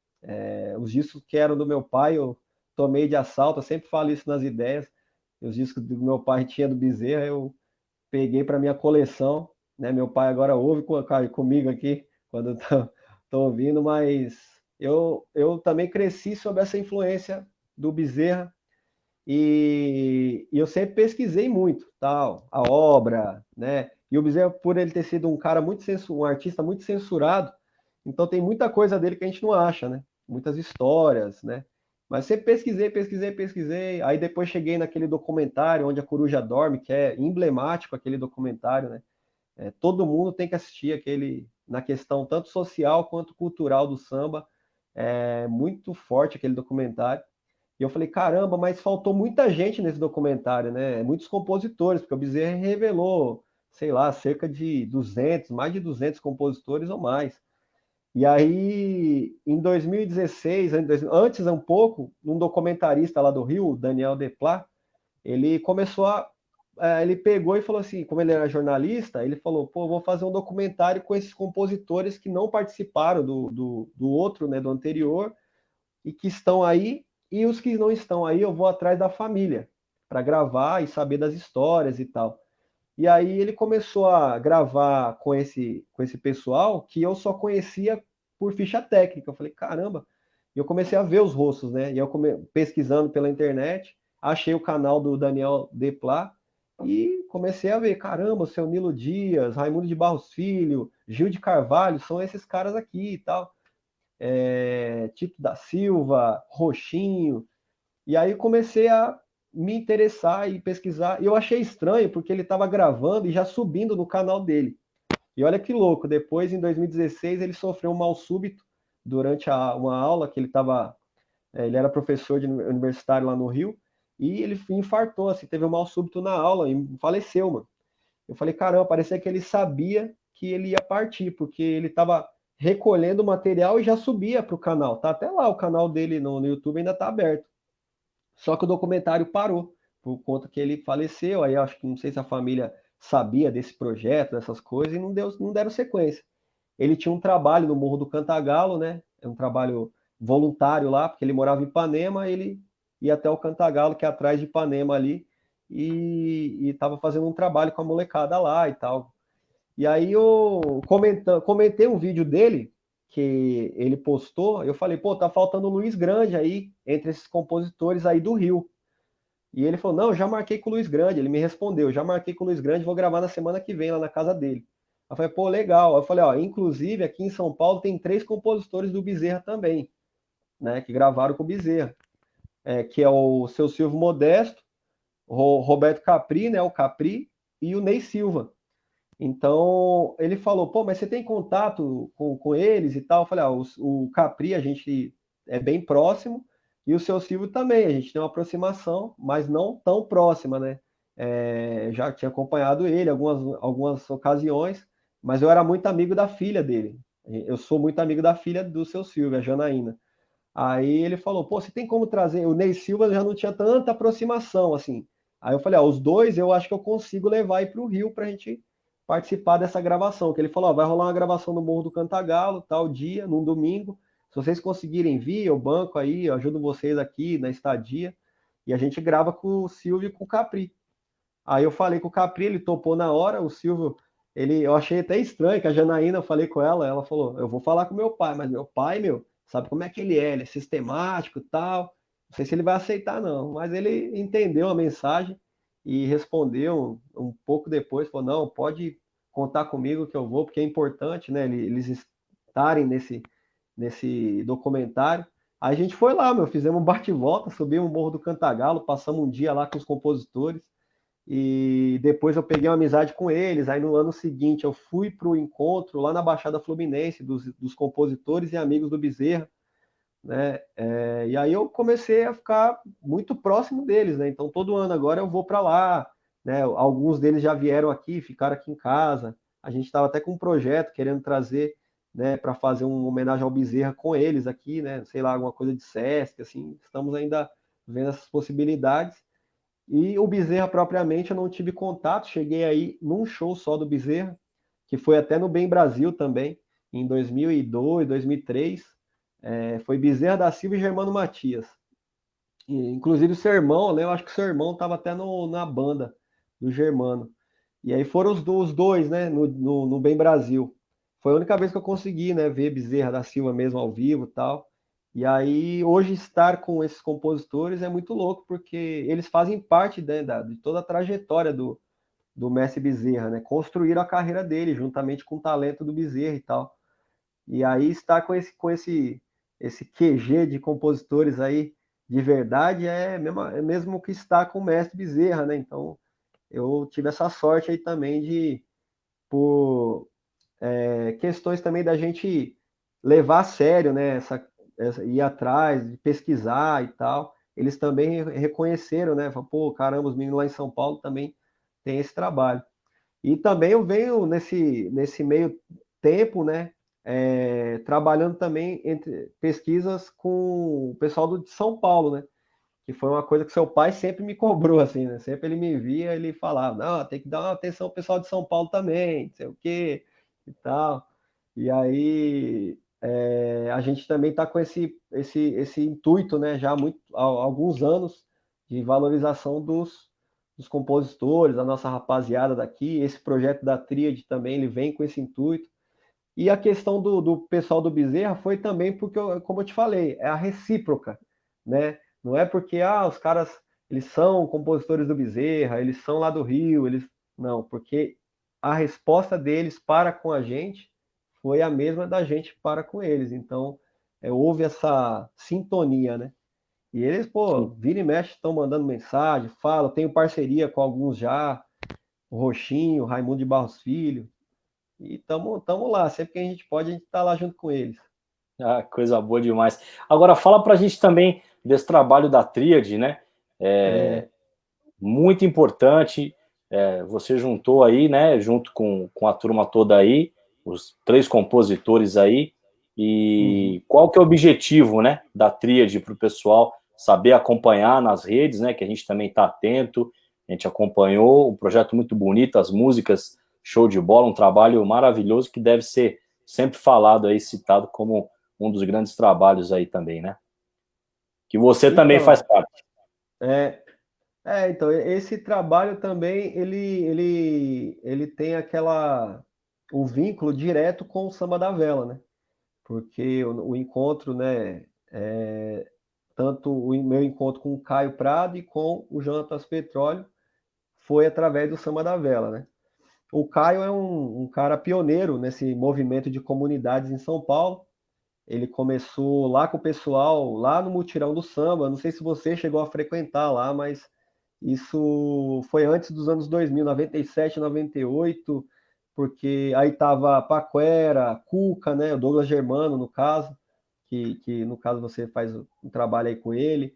Os discos que eram do meu pai, eu tomei de assalto, eu sempre falo isso nas ideias. Os discos do meu pai tinha do Bezerra, eu peguei para minha coleção, né? Meu pai agora ouve comigo aqui quando eu tô ouvindo, mas eu também cresci sob essa influência do Bezerra e eu sempre pesquisei muito, tal, a obra, né? E o Bezerra, por ele ter sido um cara um artista muito censurado, então tem muita coisa dele que a gente não acha, né? Muitas histórias, né? Mas sempre pesquisei, pesquisei, pesquisei. Aí depois cheguei naquele documentário onde a coruja dorme, que é emblemático aquele documentário, né? Todo mundo tem que assistir aquele, na questão tanto social quanto cultural do samba. É muito forte aquele documentário. E eu falei, caramba, mas faltou muita gente nesse documentário, né? Muitos compositores, porque o Bezerra revelou, sei lá, cerca de 200, mais de 200 compositores ou mais. E aí, em 2016, antes um pouco, um documentarista lá do Rio, Daniel Deplat, ele começou a. Ele pegou e falou assim, como ele era jornalista, ele falou, pô, vou fazer um documentário com esses compositores que não participaram do outro, né, do anterior, e que estão aí, e os que não estão aí, eu vou atrás da família, para gravar e saber das histórias e tal. E aí ele começou a gravar com esse pessoal que eu só conhecia por ficha técnica. Eu falei, caramba. E eu comecei a ver os rostos, né? E eu pesquisando pela internet, achei o canal do Daniel Deplat e comecei a ver, caramba, o seu Nilo Dias, Raimundo de Barros Filho, Gil de Carvalho, são esses caras aqui e tal. Tito da Silva, Roxinho. E aí comecei a me interessar e pesquisar. E eu achei estranho, porque ele estava gravando e já subindo no canal dele. E olha que louco, depois, em 2016, ele sofreu um mal súbito durante uma aula que ele estava. Ele era professor de universitário lá no Rio, e ele infartou, assim, teve um mal súbito na aula e faleceu, mano. Eu falei, caramba, parecia que ele sabia que ele ia partir, porque ele estava recolhendo o material e já subia para o canal. Tá até lá, o canal dele no YouTube ainda está aberto. Só que o documentário parou, por conta que ele faleceu. Aí acho que não sei se a família sabia desse projeto, dessas coisas, e não deram sequência. Ele tinha um trabalho no Morro do Cantagalo, né? É um trabalho voluntário lá, porque ele morava em Ipanema, ele ia até o Cantagalo, que é atrás de Ipanema ali, e estava fazendo um trabalho com a molecada lá e tal. E aí eu comentei um vídeo dele que ele postou, eu falei, pô, tá faltando o Luiz Grande aí, entre esses compositores aí do Rio. E ele falou, não, eu já marquei com o Luiz Grande. Ele me respondeu, já marquei com o Luiz Grande, vou gravar na semana que vem lá na casa dele. Eu falei, pô, legal. Eu falei, ó, inclusive aqui em São Paulo tem 3 compositores do Bezerra também, né, que gravaram com o Bezerra, que é o seu Silvio Modesto, o Roberto Capri, né, o Capri, e o Ney Silva. Então, ele falou, pô, mas você tem contato com eles e tal? Eu falei, o Capri a gente é bem próximo e o seu Silvio também, a gente tem uma aproximação, mas não tão próxima, né? Já tinha acompanhado ele algumas ocasiões, mas eu era muito amigo da filha dele. Eu sou muito amigo da filha do seu Silvio, a Janaína. Aí ele falou, pô, você tem como trazer? O Ney Silva já não tinha tanta aproximação, assim. Aí eu falei, os dois eu acho que eu consigo levar aí para o Rio para a gente participar dessa gravação. Que ele falou, ó, vai rolar uma gravação no Morro do Cantagalo, tal dia, num domingo. Se vocês conseguirem vir, eu banco aí, eu ajudo vocês aqui na estadia. E a gente grava com o Silvio e com o Capri. Aí eu falei com o Capri, ele topou na hora, o Silvio, eu achei até estranho que a Janaína, eu falei com ela falou, eu vou falar com meu pai, mas meu pai, sabe como é que ele é sistemático e tal, não sei se ele vai aceitar não, mas ele entendeu a mensagem e respondeu um pouco depois, falou, não, pode contar comigo que eu vou, porque é importante, né, eles estarem nesse documentário. Aí a gente foi lá, fizemos um bate-volta, subimos o Morro do Cantagalo, passamos um dia lá com os compositores, e depois eu peguei uma amizade com eles. Aí no ano seguinte eu fui para o encontro lá na Baixada Fluminense dos compositores e amigos do Bezerra, né? E aí eu comecei a ficar muito próximo deles, né? Então todo ano agora eu vou para lá, né? Alguns deles já vieram aqui, ficaram aqui em casa. A gente estava até com um projeto querendo trazer né, para fazer uma homenagem ao Bezerra com eles aqui, né, sei lá, alguma coisa de Sesc, assim, estamos ainda vendo essas possibilidades. E o Bezerra propriamente eu não tive contato, cheguei aí num show só do Bezerra, que foi até no Bem Brasil também, em 2002, 2003, foi Bezerra da Silva e Germano Matias. E, inclusive o seu irmão, né, eu acho que o seu irmão estava até na banda do Germano. E aí foram os dois, né, no Bem Brasil. Foi a única vez que eu consegui, né, ver Bezerra da Silva mesmo ao vivo e tal. E aí, hoje, estar com esses compositores é muito louco, porque eles fazem parte, né, de toda a trajetória do Mestre Bezerra, né? Construíram a carreira dele, juntamente com o talento do Bezerra e tal. E aí, estar esse QG de compositores aí de verdade é mesmo que estar com o Mestre Bezerra, né? Então, eu tive essa sorte aí também por questões também da gente levar a sério, né? Ir atrás, pesquisar e tal. Eles também reconheceram, né? Falaram, pô, caramba, os meninos lá em São Paulo também têm esse trabalho. E também eu venho nesse meio tempo, né? Trabalhando também entre pesquisas com o pessoal de São Paulo, né? Que foi uma coisa que seu pai sempre me cobrou, assim, né? Sempre ele me via, ele falava, não, tem que dar uma atenção ao pessoal de São Paulo também, não sei o quê, e tal. E aí a gente também está com esse intuito, né? Já há alguns anos de valorização dos compositores, da nossa rapaziada daqui. Esse projeto da Tríade também, ele vem com esse intuito. E a questão do pessoal do Bezerra foi também porque, como eu te falei, é a recíproca, né? Não é porque os caras eles são compositores do Bezerra, eles são lá do Rio, eles não, porque a resposta deles para com a gente foi a mesma da gente para com eles. Então, houve essa sintonia, né? E eles, pô, Sim. vira e mexe, estão mandando mensagem, falam, tenho parceria com alguns já, o Roxinho, o Raimundo de Barros Filho, e tamo lá, sempre que a gente pode, a gente tá lá junto com eles. Ah, coisa boa demais. Agora, fala pra gente também desse trabalho da Tríade, né? É, Muito importante. Você juntou aí, né? Junto com a turma toda aí, os três compositores aí. uhum. E qual que é o objetivo, né? Da Tríade para o pessoal saber acompanhar nas redes, né? Que a gente também está atento. A gente acompanhou um projeto muito bonito, as músicas, show de bola, um trabalho maravilhoso que deve ser sempre falado aí, citado como um dos grandes trabalhos aí também, né? Que você também faz Então, parte. é, então, esse trabalho também, ele tem o vínculo direto com o Samba da Vela, né? Porque o encontro, né, tanto o meu encontro com o Caio Prado e com o Jonatas Petróleo foi através do Samba da Vela, né? O Caio é um cara pioneiro nesse movimento de comunidades em São Paulo. Ele começou lá com o pessoal, lá no Mutirão do Samba. Não sei se você chegou a frequentar lá, mas isso foi antes dos anos 2000, 97, 98, porque aí tava Paquera, Cuca, né, o Douglas Germano, no caso, que no caso você faz um trabalho aí com ele.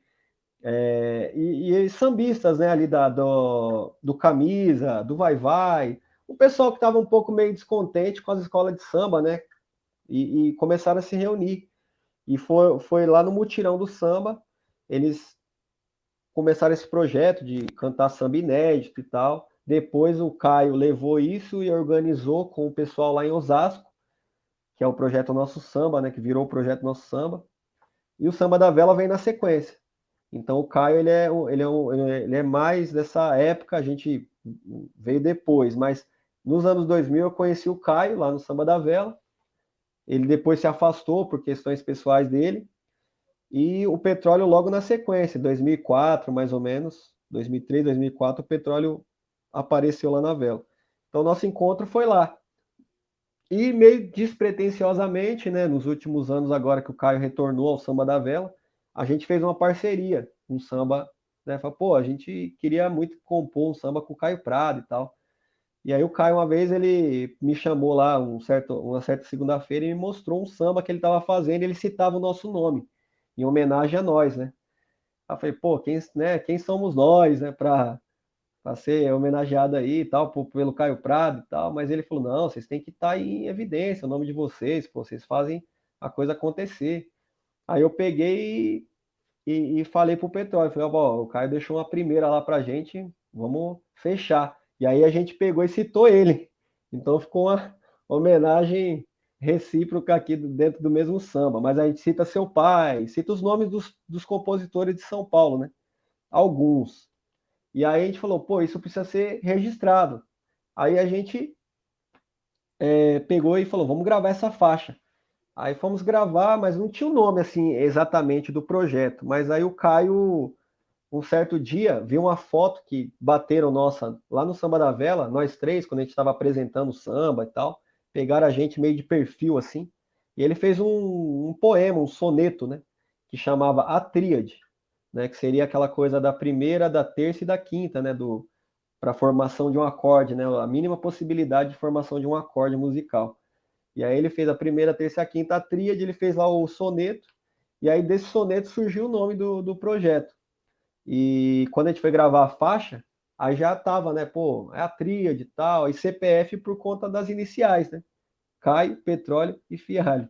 E sambistas, né, ali do Camisa, do Vai Vai, o pessoal que estava um pouco meio descontente com as escolas de samba, né, e começaram a se reunir. E foi lá no Mutirão do Samba, eles começaram esse projeto de cantar samba inédito e tal. Depois o Caio levou isso e organizou com o pessoal lá em Osasco, que é o projeto Nosso Samba, né, que virou o projeto Nosso Samba. E o Samba da Vela vem na sequência. Então o Caio ele é mais dessa época, a gente veio depois, mas nos anos 2000 eu conheci o Caio lá no Samba da Vela. Ele depois se afastou por questões pessoais dele. E o petróleo logo na sequência, 2004 mais ou menos, 2003, 2004, o petróleo apareceu lá na vela. Então nosso encontro foi lá. E meio despretensiosamente, né, nos últimos anos agora que o Caio retornou ao Samba da Vela, a gente fez uma parceria, um samba, né, falou, pô, a gente queria muito compor um samba com o Caio Prado e tal. E aí o Caio uma vez ele me chamou lá uma certa segunda-feira e me mostrou um samba que ele estava fazendo, e ele citava o nosso nome em homenagem a nós, né? Aí eu falei, pô, quem somos nós, né, para para ser homenageado aí e tal, pelo Caio Prado e tal, mas ele falou, não, vocês têm que estar aí em evidência, o nome de vocês, pô, vocês fazem a coisa acontecer. Aí eu peguei e falei pro Petróleo, falei, ó, o Caio deixou uma primeira lá pra gente, vamos fechar. E aí a gente pegou e citou ele. Então ficou uma homenagem recíproca aqui dentro do mesmo samba. Mas a gente cita seu pai, cita os nomes dos compositores de São Paulo, né? Alguns. E aí a gente falou, pô, isso precisa ser registrado. Aí a gente pegou e falou, vamos gravar essa faixa. Aí fomos gravar, mas não tinha o nome assim exatamente do projeto. Mas aí o Caio, um certo dia, viu uma foto que bateram nossa lá no Samba da Vela, nós três, quando a gente estava apresentando o samba e tal, pegaram a gente meio de perfil assim. E ele fez um poema, um soneto, né? Que chamava A Tríade, né? Que seria aquela coisa da primeira, da terça e da quinta, né? Para a formação de um acorde, né? A mínima possibilidade de formação de um acorde musical. E aí ele fez a primeira, a terça e a quinta a tríade, ele fez lá o soneto, e aí desse soneto surgiu o nome do projeto. E quando a gente foi gravar a faixa, aí já tava, né, pô, é a tríade e tal, e CPF por conta das iniciais, né? Caio, Petróleo e Fialho.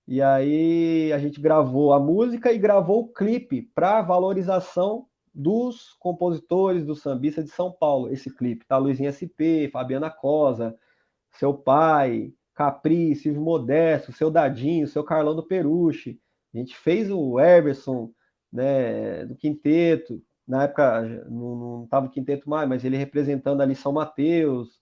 E aí a gente gravou a música e gravou o clipe para valorização dos compositores do sambista de São Paulo. Esse clipe, tá? Luizinho SP, Fabiana Cosa, seu pai, Capri, Silvio Modesto, seu Dadinho, seu Carlão do Peruche. A gente fez o Everson, né, do quinteto. Na época não estava o quinteto mais, mas ele representando ali São Mateus,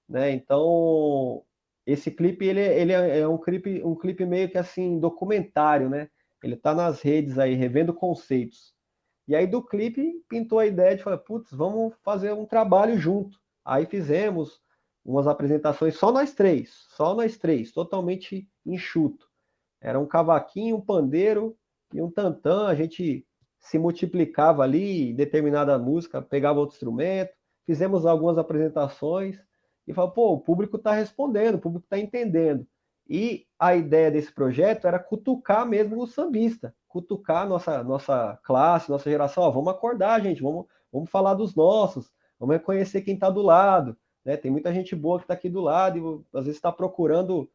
né? Então esse clipe ele é um clipe meio que assim documentário, né? Ele tá nas redes aí revendo conceitos. E aí do clipe pintou a ideia de falar, putz, vamos fazer um trabalho junto. Aí fizemos umas apresentações só nós três, totalmente enxuto. Era um cavaquinho, um pandeiro e um tantã, a gente se multiplicava ali em determinada música, pegava outro instrumento, fizemos algumas apresentações e falou, pô, o público está respondendo, o público está entendendo. E a ideia desse projeto era cutucar mesmo o sambista, cutucar nossa classe, nossa geração, ó, vamos acordar, gente, vamos falar dos nossos, vamos reconhecer quem está do lado, né? Tem muita gente boa que está aqui do lado e às vezes está procurando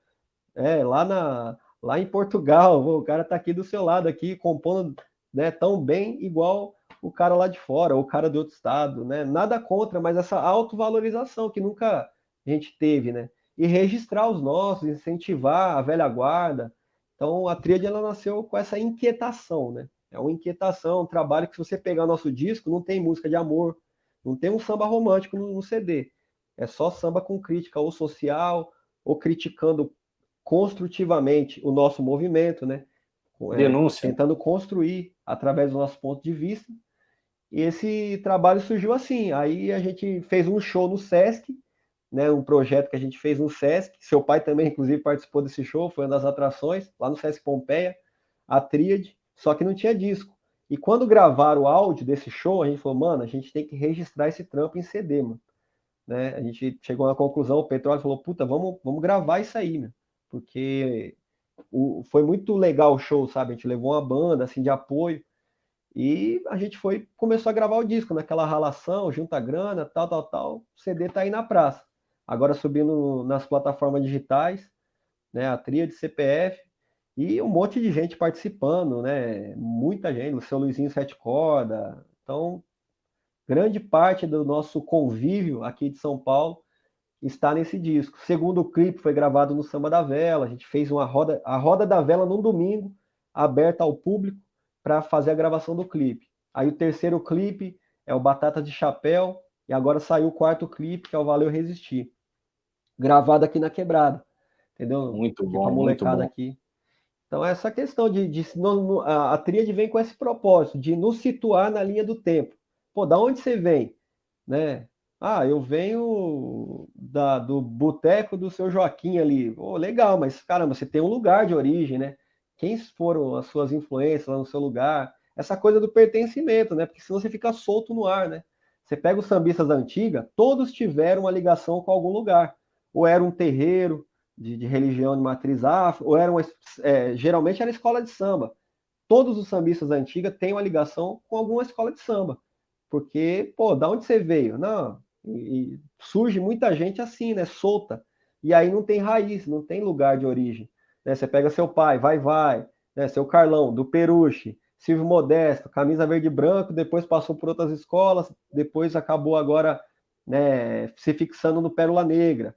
lá em Portugal, o cara está aqui do seu lado, aqui compondo, né, tão bem igual o cara lá de fora, ou o cara de outro estado, né? Nada contra, mas essa autovalorização que nunca a gente teve, né? E registrar os nossos, incentivar a velha guarda. Então a tríade ela nasceu com essa inquietação, né? É uma inquietação, um trabalho que se você pegar nosso disco, não tem música de amor, não tem um samba romântico no CD. É só samba com crítica ou social, ou criticando construtivamente o nosso movimento, né? Denúncia. Tentando construir através do nosso ponto de vista. E esse trabalho surgiu assim. Aí a gente fez um show no Sesc, né? Um projeto que a gente fez no Sesc. Seu pai também, inclusive, participou desse show, foi uma das atrações, lá no Sesc Pompeia, a Tríade, só que não tinha disco. E quando gravaram o áudio desse show, a gente falou, mano, a gente tem que registrar esse trampo em CD, mano. Né? A gente chegou à conclusão, o Petróleo falou, puta, vamos gravar isso aí, meu. Porque foi muito legal o show, sabe? A gente levou uma banda assim de apoio e a gente começou a gravar o disco naquela ralação, junta grana, tal. O CD tá aí na praça. Agora subindo nas plataformas digitais, né? A Tríade CPF e um monte de gente participando, né? Muita gente, o seu Luizinho Sete Corda. Então, grande parte do nosso convívio aqui de São Paulo está nesse disco. O segundo clipe foi gravado no Samba da Vela. A gente fez a roda da vela num domingo, aberta ao público, para fazer a gravação do clipe. Aí o terceiro clipe é o Batata de Chapéu, e agora saiu o quarto clipe, que é o Valeu Resistir. Gravado aqui na Quebrada, entendeu? Muito Aqui para bom, muito molecada bom. aqui. Então, essa questão a tríade vem com esse propósito, de nos situar na linha do tempo. Pô, da onde você vem? Né? Ah, eu venho do boteco do seu Joaquim ali. Oh, legal, mas caramba, você tem um lugar de origem, né? Quem foram as suas influências lá no seu lugar? Essa coisa do pertencimento, né? Porque senão você fica solto no ar, né? Você pega os sambistas da antiga, todos tiveram uma ligação com algum lugar. Ou era um terreiro de religião de matriz afro, ou geralmente era escola de samba. Todos os sambistas da antiga têm uma ligação com alguma escola de samba. Porque, pô, da onde você veio? Não, e surge muita gente assim, né, solta, e aí não tem raiz, não tem lugar de origem, né? Você pega seu pai, vai, né, seu Carlão, do Peruche, Silvio Modesto, camisa verde e branco, depois passou por outras escolas, depois acabou agora, né, se fixando no Pérola Negra,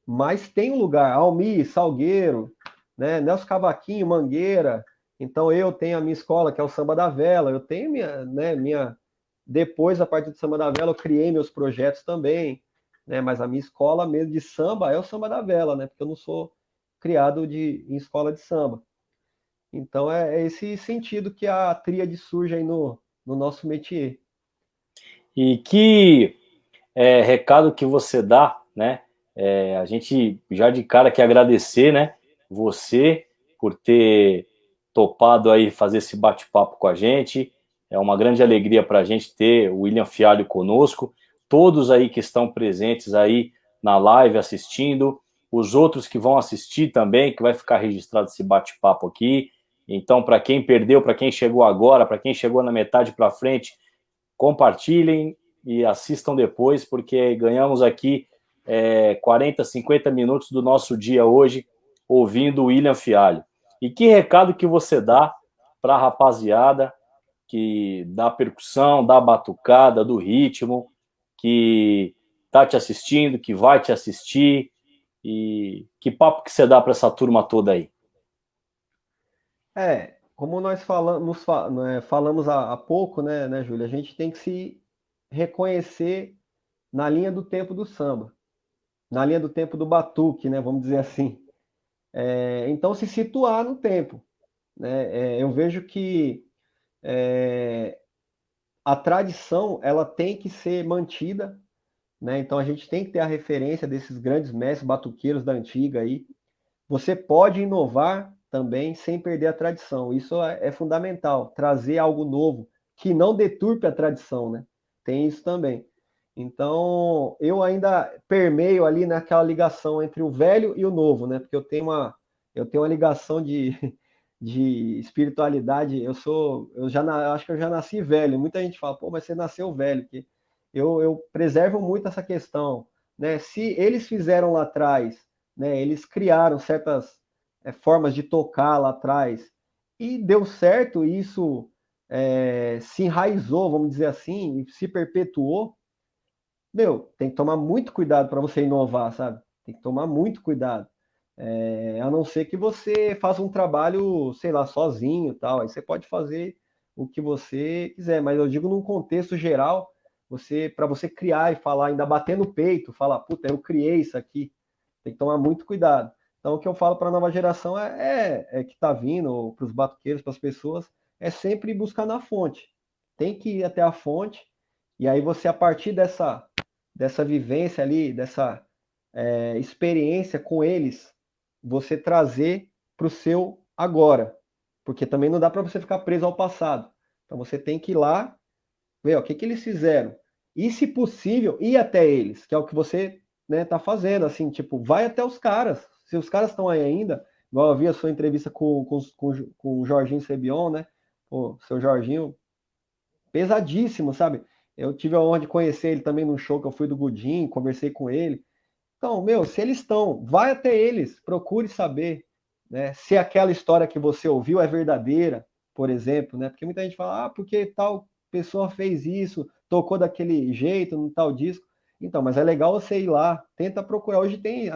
mas tem um lugar, Almi, Salgueiro, né, Nelson Cavaquinho, Mangueira, então eu tenho a minha escola, que é o Samba da Vela, eu tenho minha, né, depois, a partir do Samba da Vela, eu criei meus projetos também, né? Mas a minha escola mesmo de samba é o Samba da Vela, né? Porque eu não sou criado em escola de samba. Então é esse sentido que a tríade surge aí no nosso métier. E que recado que você dá, né? A gente já de cara quer agradecer, né? Você por ter topado aí fazer esse bate-papo com a gente. É uma grande alegria para a gente ter o William Fialho conosco. Todos aí que estão presentes aí na live assistindo, os outros que vão assistir também, que vai ficar registrado esse bate-papo aqui. Então, para quem perdeu, para quem chegou agora, para quem chegou na metade para frente, compartilhem e assistam depois, porque ganhamos aqui 40, 50 minutos do nosso dia hoje ouvindo o William Fialho. E que recado que você dá para a rapaziada que dá percussão, dá batucada, do ritmo, que tá te assistindo, que vai te assistir, e que papo que você dá para essa turma toda aí? Como nós né, falamos há pouco, né, Júlia? A gente tem que se reconhecer na linha do tempo do samba, na linha do tempo do batuque, né? Vamos dizer assim. Então, se situar no tempo, né? Eu vejo que é, a tradição ela tem que ser mantida, né? Então a gente tem que ter a referência desses grandes mestres batuqueiros da antiga aí. Você pode inovar também sem perder a tradição. Isso é fundamental, trazer algo novo que não deturpe a tradição, né? Tem isso também. Então, eu ainda permeio ali naquela ligação entre o velho e o novo, né? Porque eu tenho uma ligação de espiritualidade. Eu acho que eu já nasci velho. Muita gente fala, pô, mas você nasceu velho. Porque eu preservo muito essa questão, né? Se eles fizeram lá atrás, né? Eles criaram certas formas de tocar lá atrás e deu certo. E isso se enraizou, vamos dizer assim, e se perpetuou. Meu, tem que tomar muito cuidado para você inovar, sabe? Tem que tomar muito cuidado. A não ser que você faça um trabalho, sei lá, sozinho, tal. Aí você pode fazer o que você quiser, mas eu digo num contexto geral, para você criar e falar, ainda bater no peito, falar, puta, eu criei isso aqui. Tem que tomar muito cuidado. Então, o que eu falo para a nova geração é que está vindo, para os batuqueiros, para as pessoas, é sempre buscar na fonte. Tem que ir até a fonte, e aí você, a partir dessa vivência ali, dessa experiência com eles, você trazer para o seu agora. Porque também não dá para você ficar preso ao passado. Então você tem que ir lá, ver ó, o que, que eles fizeram. E, se possível, ir até eles, que é o que você tá fazendo. Assim, tipo, vai até os caras. Se os caras estão aí ainda, igual eu vi a sua entrevista com o Jorginho Sebion, né? Pô, seu Jorginho, pesadíssimo, sabe? Eu tive a honra de conhecer ele também num show que eu fui do Gudim, conversei com ele. Então, meu, se eles estão, vai até eles, procure saber, né, se aquela história que você ouviu é verdadeira, por exemplo, né? Porque muita gente fala, porque tal pessoa fez isso, tocou daquele jeito no tal disco. Então, mas é legal você ir lá, tenta procurar. Hoje tem,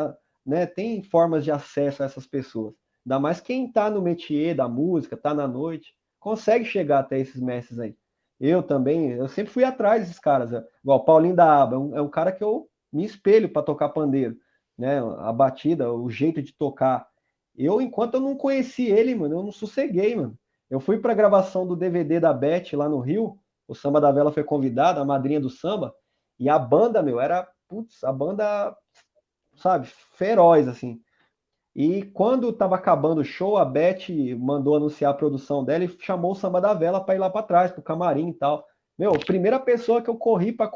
né, tem formas de acesso a essas pessoas. Ainda mais quem está no métier da música, está na noite, consegue chegar até esses mestres aí. Eu também, eu sempre fui atrás desses caras. Igual o Paulinho da Aba, é um cara que eu me espelho para tocar pandeiro, né? A batida, o jeito de tocar. Enquanto eu não conheci ele, mano, eu não sosseguei, mano. Eu fui para a gravação do DVD da Beth lá no Rio, o Samba da Vela foi convidada, a madrinha do samba, e a banda, meu, era, putz, a banda, sabe, feroz, assim. E quando estava acabando o show, a Beth mandou anunciar a produção dela e chamou o Samba da Vela para ir lá para trás, pro camarim e tal. Meu, a primeira pessoa que eu corri para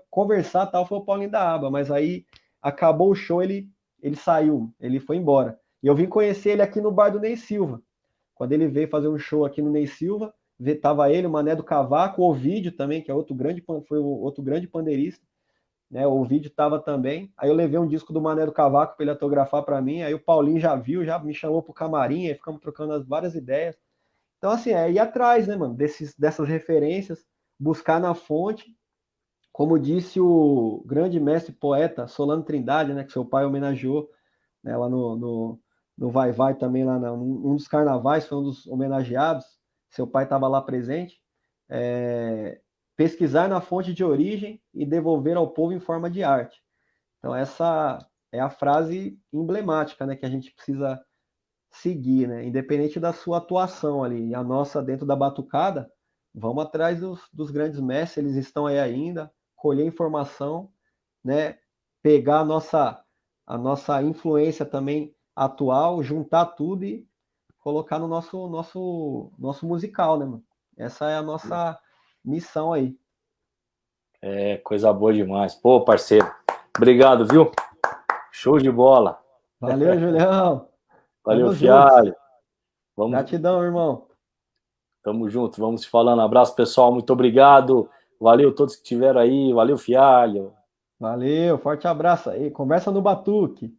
conversar tal foi o Paulinho da Aba, mas aí acabou o show, ele saiu, ele foi embora. E eu vim conhecer ele aqui no bar do Ney Silva. Quando ele veio fazer um show aqui no Ney Silva, Tava ele, o Mané do Cavaco, o Ovídio também, que é foi o outro grande pandeirista, né? O Ovídio tava também. Aí eu levei um disco do Mané do Cavaco para ele autografar para mim. Aí o Paulinho já viu, já me chamou pro camarim, aí ficamos trocando várias ideias. Então, assim, é ir atrás, né, mano, dessas referências, buscar na fonte, como disse o grande mestre poeta Solano Trindade, né, que seu pai homenageou, né, lá no Vai Vai também, lá num dos carnavais, foi um dos homenageados, seu pai estava lá presente, pesquisar na fonte de origem e devolver ao povo em forma de arte. Então, essa é a frase emblemática, né, que a gente precisa seguir, né? Independente da sua atuação ali. E a nossa dentro da batucada, vamos atrás dos grandes mestres, eles estão aí ainda, colher informação, né? Pegar a nossa influência também atual, juntar tudo e colocar no nosso musical, né, mano? Essa é a nossa missão aí. É, coisa boa demais. Pô, parceiro, obrigado, viu? Show de bola. Valeu, Julião. Valeu, Tamo junto. Fialho. Gratidão, irmão. Tamo junto, vamos se falando. Abraço, pessoal, muito obrigado. Valeu todos que estiveram aí. Valeu, Fialho. Valeu, forte abraço aí. Conversa no Batuque.